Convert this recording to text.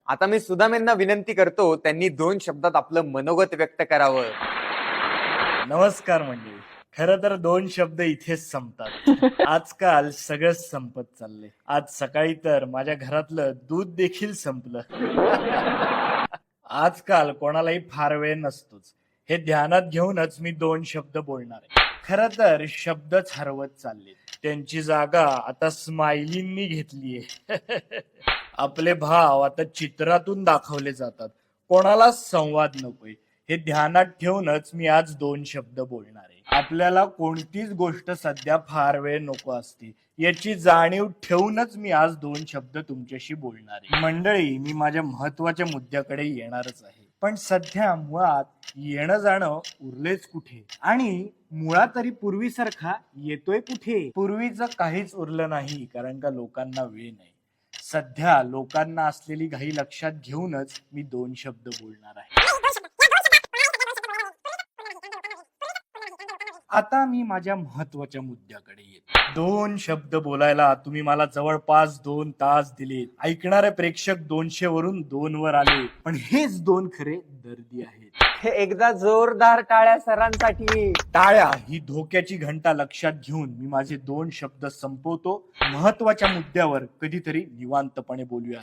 आता मी सुदामेंना विनंती करतो त्यांनी 2 शब्दात आपलं मनोगत व्यक्त करावं. नमस्कार मंडळी. खरं तर 2 शब्द इथेच संपतात. आजकाल सगळंच संपत चाललंय. आज सकाळी तर माझ्या घरातलं दूध देखील संपलं. आजकाल कोणालाही फार वेळ नसतोच. हे ध्यानात घेऊनच मी 2 शब्द बोलणार आहे. खरं तर शब्दच हरवत चालले. त्यांची जागा आता स्माइलींनी घेतलीये. आपले भाव आता चित्रातून दाखवले जातात. कोणालाच संवाद नकोय. हे ध्यानात ठेवूनच मी आज 2 शब्द बोलणार आहे. आपल्याला कोणतीच गोष्ट सध्या फार वेळ नको असते याची जाणीव ठेवूनच मी आज 2 शब्द तुमच्याशी बोलणार आहे. मंडळी, मी माझ्या महत्वाच्या मुद्द्याकडे येणारच आहे. पण सध्या मुळात येणं जाणं उरलेच कुठे, आणि मुळा तरी पूर्वीसारखा येतोय कुठे. पूर्वीचं काहीच उरलं नाही, कारण का लोकांना वेळ नाही. सध्या लोकांना असलेली घाई लक्षात घेऊनच मी 2 शब्द बोलणार आहे. आता मी माझ्या महत्वाच्या मुद्द्याकडे येतो. 2 शब्द बोलायला तुम्ही मला जवळपास 2 तास दिले. ऐकणारे प्रेक्षक 200 वरून 2 वर आले, पण हेच 2 खरे दर्दी आहेत. हे एकदा जोरदार टाळ्या सरांसाठी. टाळ्या ही धोक्याची घंटा लक्षात घेऊन मी माझे 2 शब्द संपवतो. महत्वाच्या मुद्द्यावर कधीतरी निवांतपणे बोलूया.